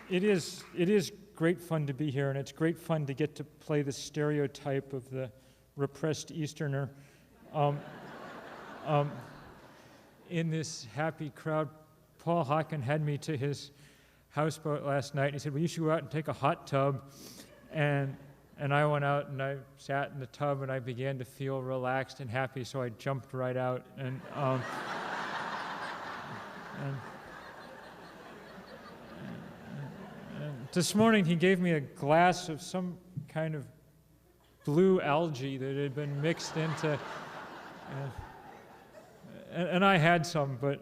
It is great fun to be here, and it's great fun to get to play the stereotype of the repressed Easterner in this happy crowd. Paul Hawken had me to his houseboat last night, and he said, well, you should go out and take a hot tub. And I went out, and I sat in the tub, and I began to feel relaxed and happy, so I jumped right out. And this morning, he gave me a glass of some kind of blue algae that had been mixed into, and I had some, but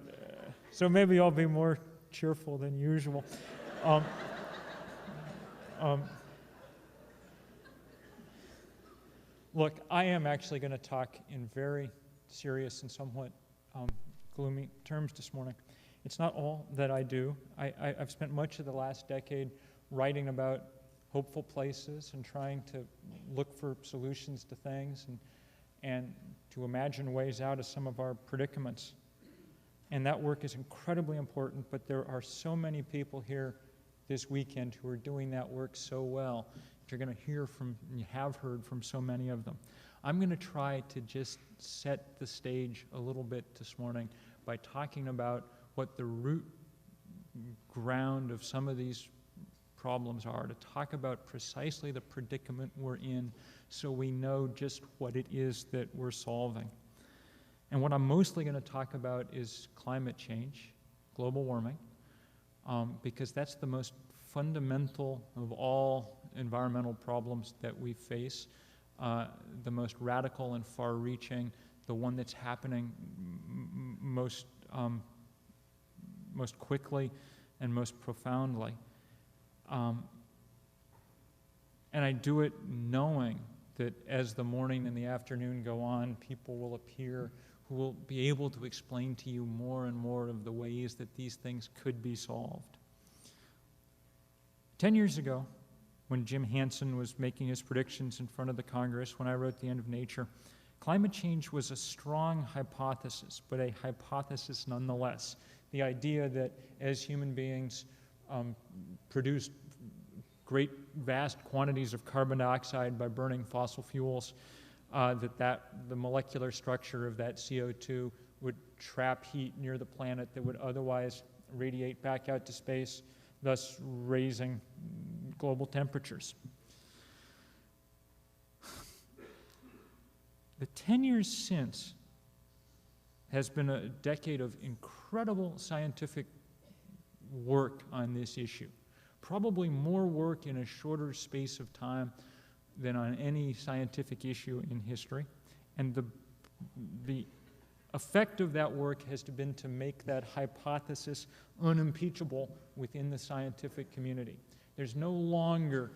so maybe I'll be more cheerful than usual. Look, I am actually going to talk in very serious and somewhat gloomy terms this morning. It's not all that I do. I've spent much of the last decade writing about hopeful places and trying to look for solutions to things and to imagine ways out of some of our predicaments. And that work is incredibly important, but there are so many people here this weekend who are doing that work so well. You're going to hear from, and you have heard from so many of them. I'm going to try to just set the stage a little bit this morning by talking about what the root ground of some of these problems are, to talk about precisely the predicament we're in so we know just what it is that we're solving. And what I'm mostly going to talk about is climate change, global warming, because that's the most fundamental of all environmental problems that we face, the most radical and far-reaching, the one that's happening most quickly and most profoundly. And I do it knowing that as the morning and the afternoon go on, people will appear who will be able to explain to you more and more of the ways that these things could be solved. 10 years ago, when Jim Hansen was making his predictions in front of the Congress, when I wrote The End of Nature, climate change was a strong hypothesis, but a hypothesis nonetheless. The idea that as human beings produce great vast quantities of carbon dioxide by burning fossil fuels, the molecular structure of that CO2 would trap heat near the planet that would otherwise radiate back out to space, thus raising global temperatures. The 10 years since has been a decade of incredible scientific work on this issue. Probably more work in a shorter space of time than on any scientific issue in history. And the effect of that work has been to make that hypothesis unimpeachable within the scientific community. There's no longer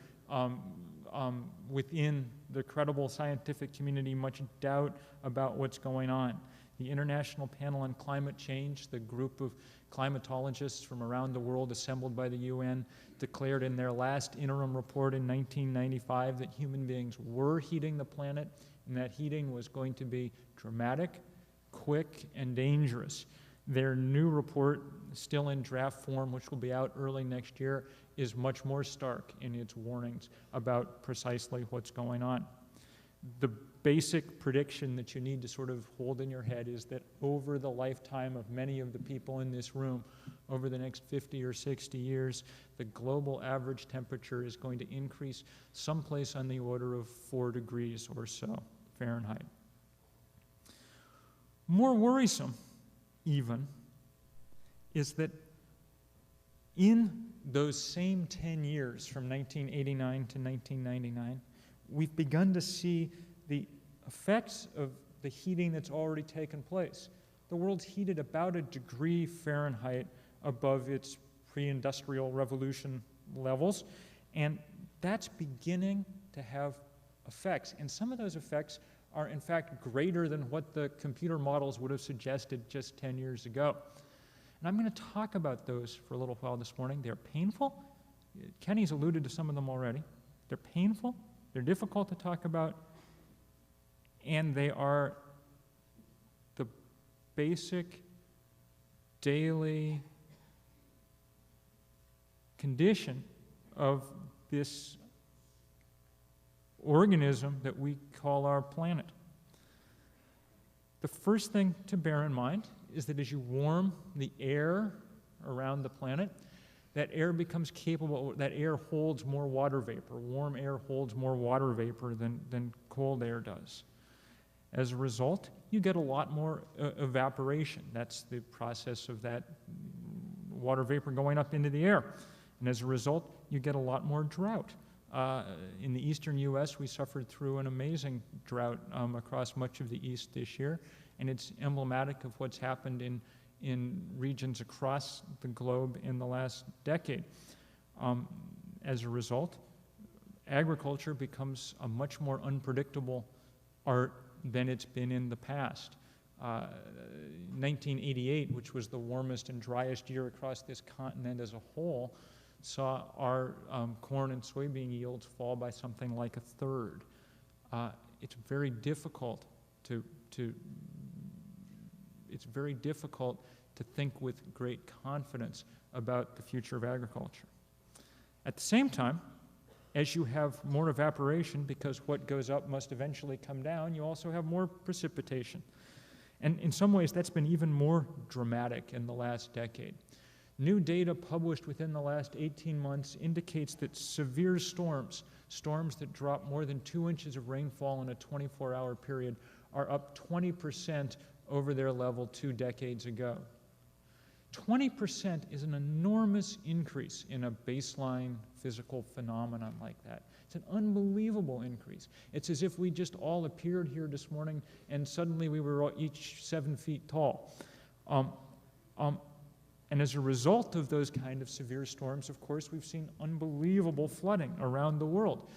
within the credible scientific community much doubt about what's going on. The International Panel on Climate Change, the group of climatologists from around the world assembled by the UN, declared in their last interim report in 1995 that human beings were heating the planet, and that heating was going to be dramatic, quick, and dangerous. Their new report, still in draft form, which will be out early next year, is much more stark in its warnings about precisely what's going on. The basic prediction that you need to sort of hold in your head is that over the lifetime of many of the people in this room, over the next 50 or 60 years, the global average temperature is going to increase someplace on the order of 4 degrees or so Fahrenheit. More worrisome, even, is that in those same 10 years, from 1989 to 1999, we've begun to see the effects of the heating that's already taken place. The world's heated about 1 degree Fahrenheit above its pre-industrial revolution levels, and that's beginning to have effects. And some of those effects are, in fact, greater than what the computer models would have suggested just 10 years ago. And I'm going to talk about those for a little while this morning. They're painful. Kenny's alluded to some of them already. They're painful. They're difficult to talk about. And they are the basic daily condition of this organism that we call our planet. The first thing to bear in mind is that as you warm the air around the planet, that air becomes capable, that air holds more water vapor. Warm air holds more water vapor than cold air does. As a result, you get a lot more evaporation. That's the process of that water vapor going up into the air. And as a result, you get a lot more drought. In the eastern U.S., we suffered through an amazing drought across much of the east this year, and it's emblematic of what's happened in regions across the globe in the last decade. As a result, agriculture becomes a much more unpredictable art than it's been in the past. 1988, which was the warmest and driest year across this continent as a whole, saw our corn and soybean yields fall by something like a third. It's very difficult to think with great confidence about the future of agriculture. At the same time, as you have more evaporation, because what goes up must eventually come down, you also have more precipitation. And in some ways, that's been even more dramatic in the last decade. New data published within the last 18 months indicates that severe storms that drop more than 2 inches of rainfall in a 24-hour period, are up 20% over their level 2 decades ago. 20% is an enormous increase in a baseline physical phenomenon like that. It's an unbelievable increase. It's as if we just all appeared here this morning and suddenly we were each 7 feet tall. And as a result of those kind of severe storms, of course, we've seen unbelievable flooding around the world.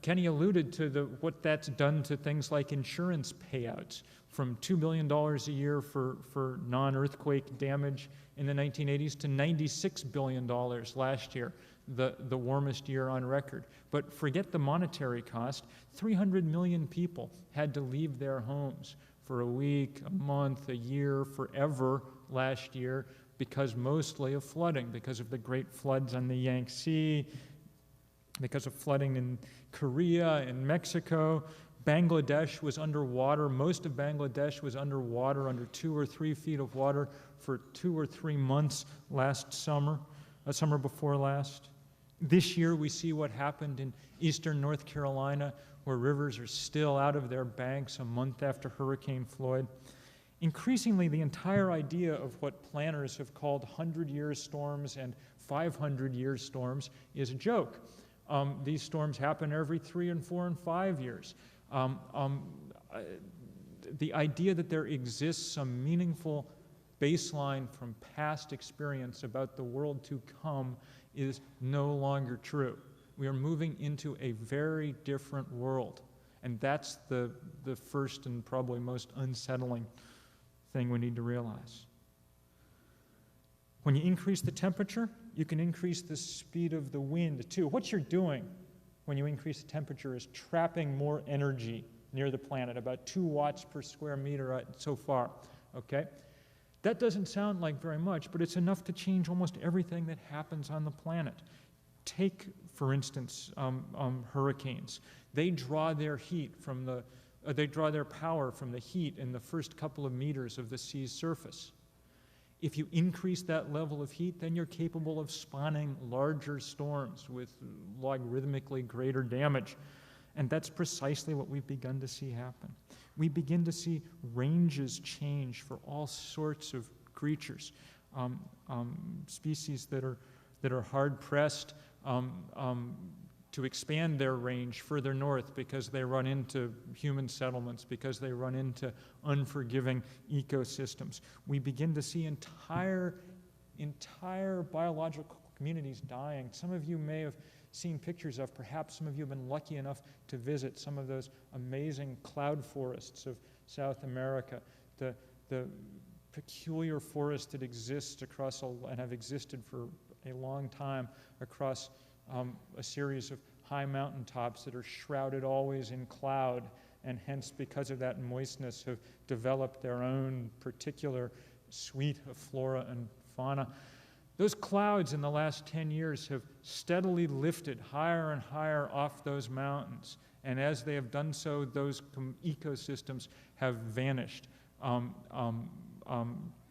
Kenny alluded to what that's done to things like insurance payouts, from $2 billion a year for non-earthquake damage in the 1980s to $96 billion last year, the warmest year on record. But forget the monetary cost. 300 million people had to leave their homes for a week, a month, a year, forever last year, because mostly of flooding, because of the great floods on the Yangtze, because of flooding in Korea and Mexico. Bangladesh was underwater. Most of Bangladesh was underwater, under 2 or 3 feet of water for 2 or 3 months last summer, summer before last. This year we see what happened in eastern North Carolina, where rivers are still out of their banks a month after Hurricane Floyd. Increasingly, the entire idea of what planners have called 100-year storms and 500-year storms is a joke. These storms happen every 3 and 4 and 5 years. The idea that there exists some meaningful baseline from past experience about the world to come is no longer true. We are moving into a very different world, and that's the first and probably most unsettling thing we need to realize. When you increase the temperature, you can increase the speed of the wind too. What you're doing when you increase the temperature is trapping more energy near the planet, about 2 watts per square meter so far, okay? That doesn't sound like very much, but it's enough to change almost everything that happens on the planet. Take, for instance, hurricanes. They draw their heat from they draw their power from the heat in the first couple of meters of the sea's surface. If you increase that level of heat, then you're capable of spawning larger storms with logarithmically greater damage. And that's precisely what we've begun to see happen. We begin to see ranges change for all sorts of creatures, species that are hard-pressed to expand their range further north because they run into human settlements, because they run into unforgiving ecosystems. We begin to see entire biological communities dying. Some of you may have seen pictures of, perhaps some of you have been lucky enough to visit some of those amazing cloud forests of South America, the peculiar forest that exists across and have existed for a long time across a series of high mountaintops that are shrouded always in cloud, and hence, because of that moistness, have developed their own particular suite of flora and fauna. Those clouds in the last 10 years have steadily lifted higher and higher off those mountains. And as they have done so, those ecosystems have vanished.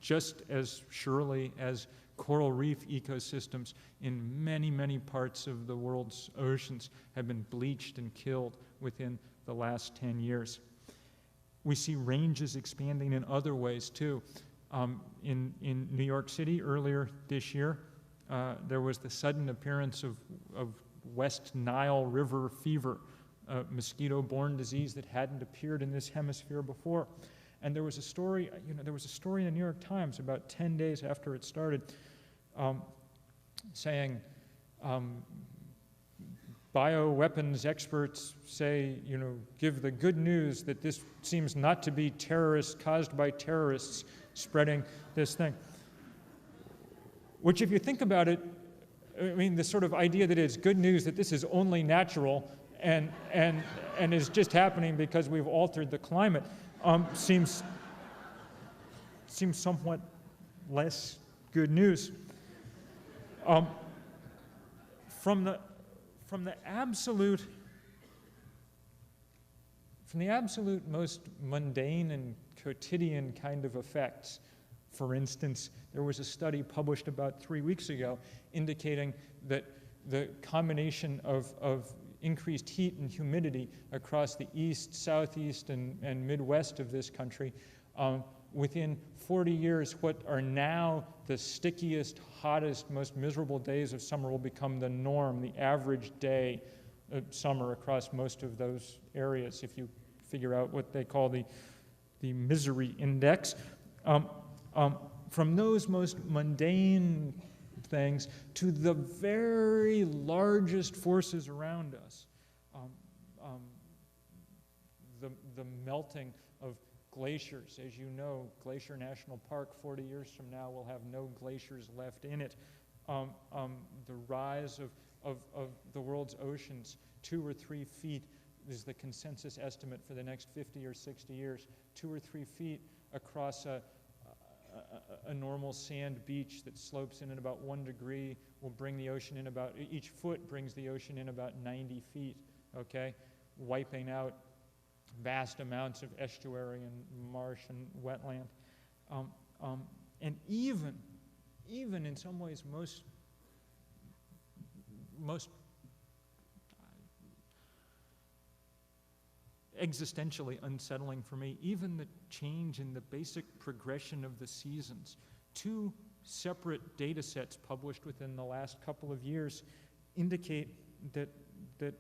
Just as surely as coral reef ecosystems in many, many parts of the world's oceans have been bleached and killed within the last 10 years. We see ranges expanding in other ways too. In New York City earlier this year, there was the sudden appearance of West Nile River fever, a mosquito-borne disease that hadn't appeared in this hemisphere before. And there was a story, in the New York Times about 10 days after it started, saying bioweapons experts say, give the good news that this seems not to be caused by terrorists spreading this thing. Which, if you think about it, the sort of idea that it's good news that this is only natural and is just happening because we've altered the climate seems somewhat less good news. From the absolute most mundane and quotidian kind of effects, for instance, there was a study published about 3 weeks ago indicating that the combination of increased heat and humidity across the east, southeast, and midwest of this country, within 40 years, what are now the stickiest, hottest, most miserable days of summer will become the norm, the average day of summer across most of those areas, if you figure out what they call the misery index. From those most mundane things to the very largest forces around us, the melting of glaciers. As you know, Glacier National Park 40 years from now will have no glaciers left in it. The rise of the world's oceans, 2 or 3 feet is the consensus estimate for the next 50 or 60 years, 2 or 3 feet across a normal sand beach that slopes in at about 1 degree will bring the ocean in about, each foot brings the ocean in about 90 feet, okay? Wiping out vast amounts of estuary and marsh and wetland. And even in some ways most existentially unsettling for me, even the change in the basic progression of the seasons. 2 separate data sets published within the last couple of years indicate that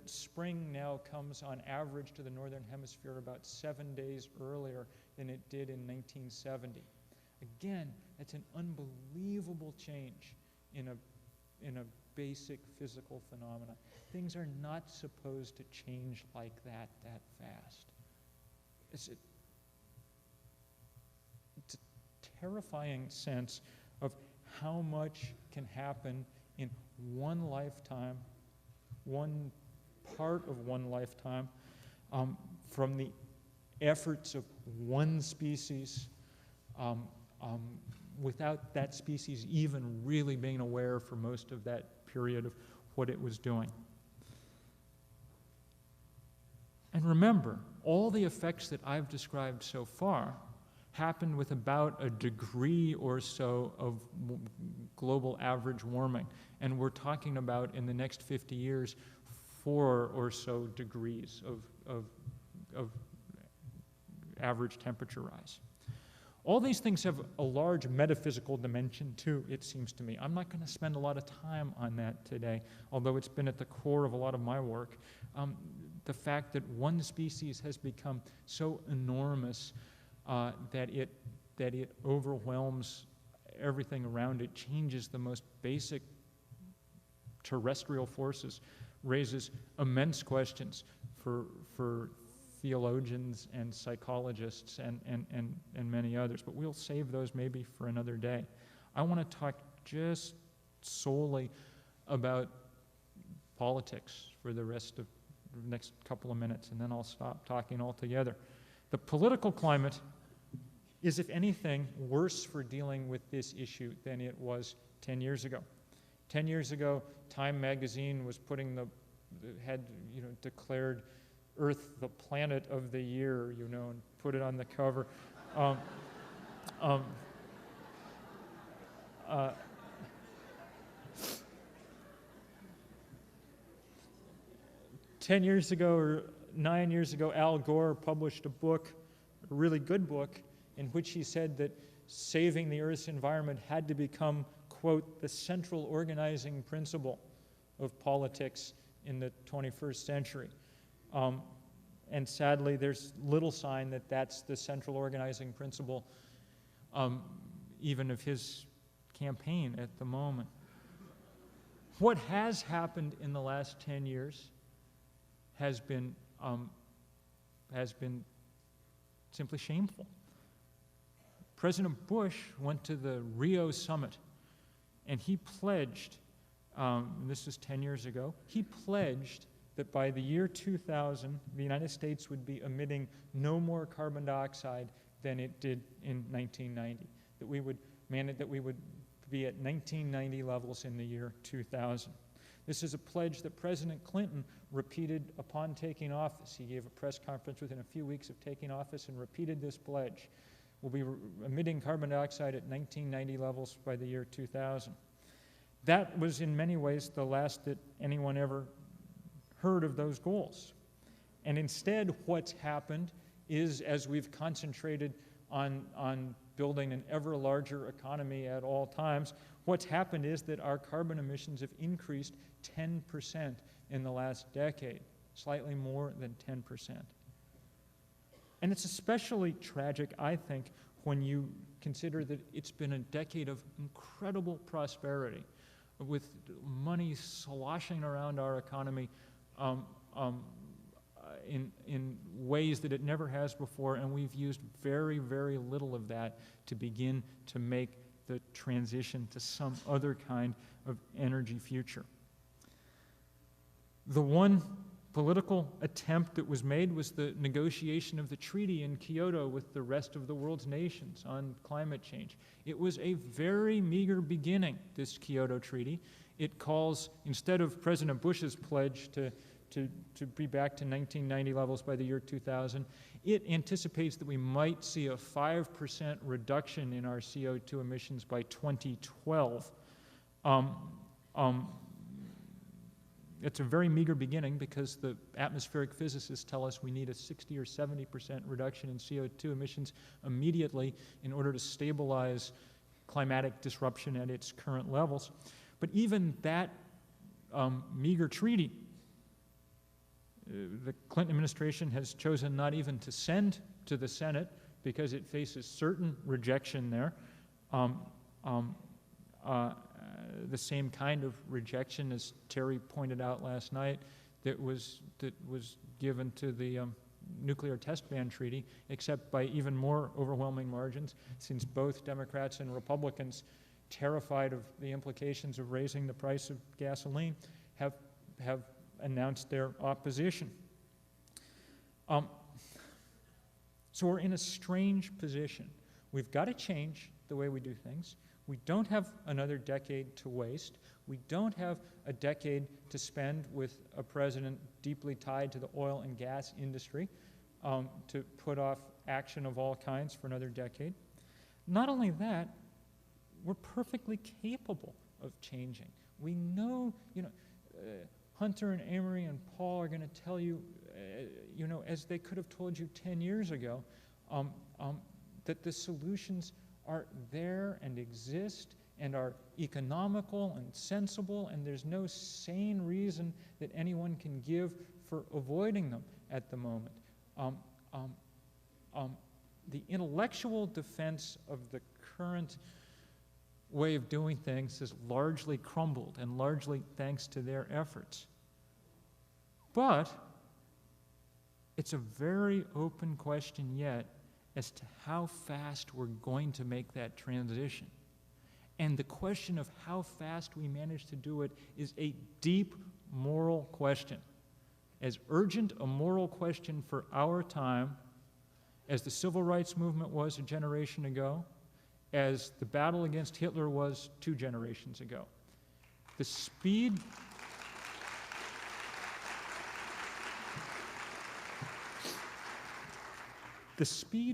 spring now comes on average to the northern hemisphere about 7 days earlier than it did in 1970. Again, that's an unbelievable change in a basic physical phenomena. Things are not supposed to change like that fast. It's a terrifying sense of how much can happen in one lifetime, one part of one lifetime, from the efforts of one species, without that species even really being aware for most of that period of what it was doing. And remember, all the effects that I've described so far happened with about 1 degree or so of global average warming. And we're talking about, in the next 50 years, 4 or so degrees of average temperature rise. All these things have a large metaphysical dimension too, it seems to me. I'm not going to spend a lot of time on that today, although it's been at the core of a lot of my work. The fact that one species has become so enormous that it overwhelms everything around it, changes the most basic terrestrial forces, raises immense questions for theologians and psychologists and many others, but we'll save those maybe for another day. I want to talk just solely about politics for the rest of the next couple of minutes, and then I'll stop talking altogether. The political climate is, if anything, worse for dealing with this issue than it was 10 years ago. 10 years ago, Time magazine was had declared Earth the planet of the year, and put it on the cover. 10 years ago or 9 years ago, Al Gore published a book, a really good book, in which he said that saving the Earth's environment had to become, quote, the central organizing principle of politics in the 21st century. And sadly, there's little sign that that's the central organizing principle, even of his campaign at the moment. What has happened in the last 10 years has been simply shameful. President Bush went to the Rio summit, and he pledged, this was 10 years ago, he pledged that by the year 2000, the United States would be emitting no more carbon dioxide than it did in 1990, that we would be at 1990 levels in the year 2000. This is a pledge that President Clinton repeated upon taking office. He gave a press conference within a few weeks of taking office and repeated this pledge. We'll be emitting carbon dioxide at 1990 levels by the year 2000. That was in many ways the last that anyone ever heard of those goals. And instead, what's happened is, as we've concentrated on building an ever larger economy at all times, what's happened is that our carbon emissions have increased 10% in the last decade, slightly more than 10%. And it's especially tragic, I think, when you consider that it's been a decade of incredible prosperity, with money sloshing around our economy in ways that it never has before, and we've used very, very little of that to begin to make the transition to some other kind of energy future. The one political attempt that was made was the negotiation of the treaty in Kyoto with the rest of the world's nations on climate change. It was a very meager beginning, this Kyoto Treaty. It calls, instead of President Bush's pledge to be back to 1990 levels by the year 2000, it anticipates that we might see a 5% reduction in our CO2 emissions by 2012. It's a very meager beginning because the atmospheric physicists tell us we need a 60 or 70% reduction in CO2 emissions immediately in order to stabilize climatic disruption at its current levels. But even that meager treaty, the Clinton administration has chosen not even to send to the Senate because it faces certain rejection there. The same kind of rejection, as Terry pointed out last night, that was given to the nuclear test ban treaty, except by even more overwhelming margins, since both Democrats and Republicans, terrified of the implications of raising the price of gasoline, have announced their opposition. So we're in a strange position. We've got to change the way we do things. We don't have another decade to waste. We don't have a decade to spend with a president deeply tied to the oil and gas industry to put off action of all kinds for another decade. Not only that, we're perfectly capable of changing. We know, Hunter and Amory and Paul are going to tell you, as they could have told you 10 years ago, that the solutions are there and exist and are economical and sensible, and there's no sane reason that anyone can give for avoiding them at the moment. The intellectual defense of the current way of doing things has largely crumbled, and largely thanks to their efforts. But it's a very open question yet as to how fast we're going to make that transition. And the question of how fast we manage to do it is a deep moral question, as urgent a moral question for our time as the civil rights movement was a generation ago, as the battle against Hitler was 2 generations ago. The speed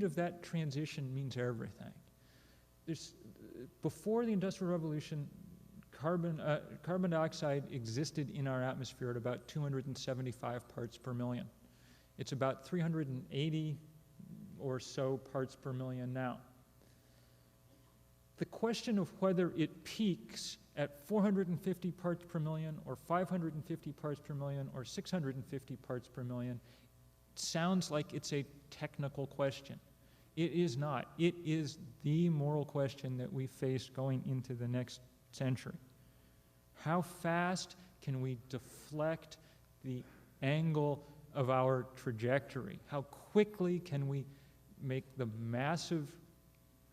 of that transition means everything. Before the Industrial Revolution, carbon dioxide existed in our atmosphere at about 275 parts per million. It's about 380 or so parts per million now. The question of whether it peaks at 450 parts per million or 550 parts per million or 650 parts per million sounds like it's a technical question. It is not. It is the moral question that we face going into the next century. How fast can we deflect the angle of our trajectory? How quickly can we make the massive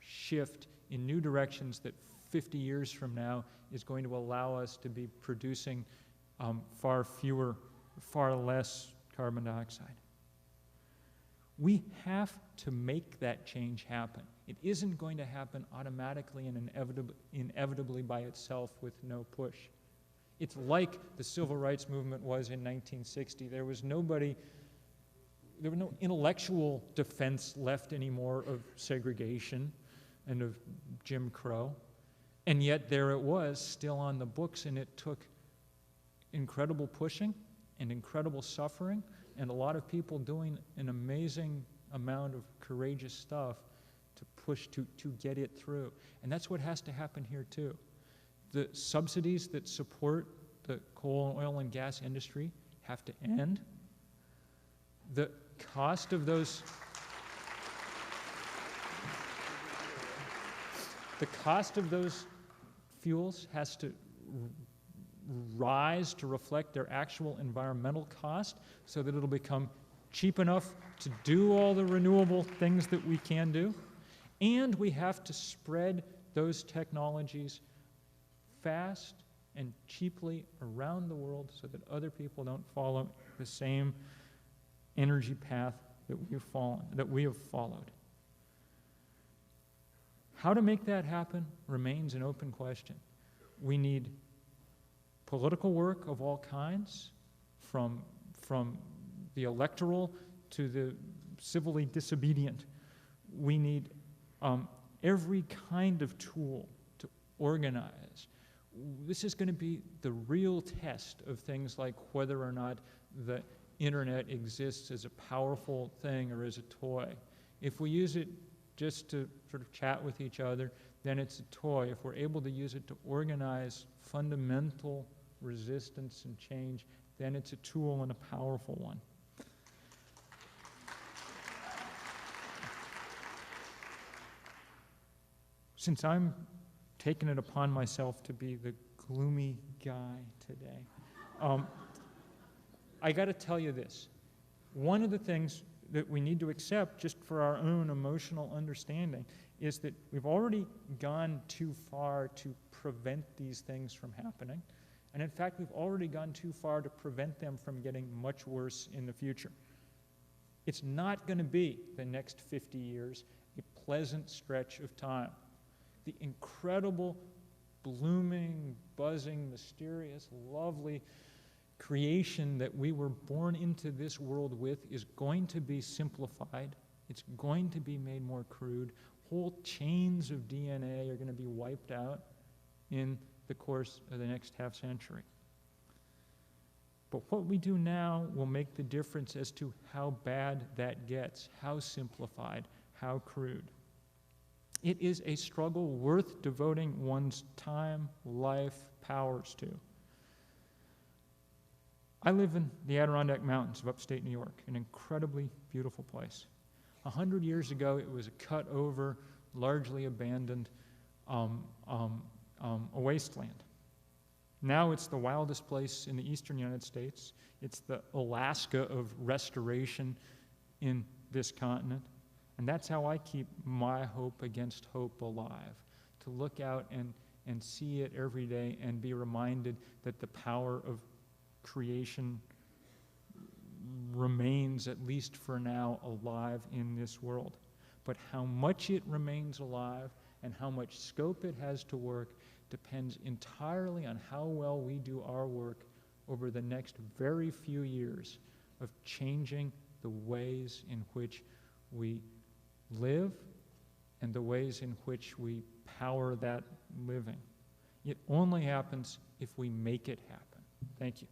shift in new directions that 50 years from now is going to allow us to be producing far less carbon dioxide? We have to make that change happen. It isn't going to happen automatically and inevitably by itself with no push. It's like the civil rights movement was in 1960. There was no intellectual defense left anymore of segregation and of Jim Crow. And yet there it was, still on the books, and it took incredible pushing and incredible suffering and a lot of people doing an amazing amount of courageous stuff to push to get it through. And that's what has to happen here too. The subsidies that support the coal, oil, and gas industry have to end. The cost of those fuels has to rise to reflect their actual environmental cost so that it'll become cheap enough to do all the renewable things that we can do. And we have to spread those technologies fast and cheaply around the world so that other people don't follow the same energy path that we have followed. How to make that happen remains an open question. We need political work of all kinds, from the electoral to the civilly disobedient. We need every kind of tool to organize. This is going to be the real test of things like whether or not the internet exists as a powerful thing or as a toy. If we use it just to sort of chat with each other, then it's a toy. If we're able to use it to organize fundamental resistance and change, then it's a tool and a powerful one. Since I'm taking it upon myself to be the gloomy guy today, I got to tell you this. One of the things that we need to accept just for our own emotional understanding is that we've already gone too far to prevent these things from happening. And in fact, we've already gone too far to prevent them from getting much worse in the future. It's not going to be, the next 50 years, a pleasant stretch of time. The incredible, blooming, buzzing, mysterious, lovely creation that we were born into this world with is going to be simplified. It's going to be made more crude. Whole chains of DNA are going to be wiped out in the course of the next half century. But what we do now will make the difference as to how bad that gets, how simplified, how crude. It is a struggle worth devoting one's time, life, powers to. I live in the Adirondack Mountains of upstate New York, an incredibly beautiful place. 100 years ago, it was a cut-over, largely abandoned a wasteland. Now it's the wildest place in the eastern United States. It's the Alaska of restoration in this continent. And that's how I keep my hope against hope alive, to look out and see it every day and be reminded that the power of creation remains, at least for now, alive in this world. But how much it remains alive and how much scope it has to work depends entirely on how well we do our work over the next very few years of changing the ways in which we live and the ways in which we power that living. It only happens if we make it happen. Thank you.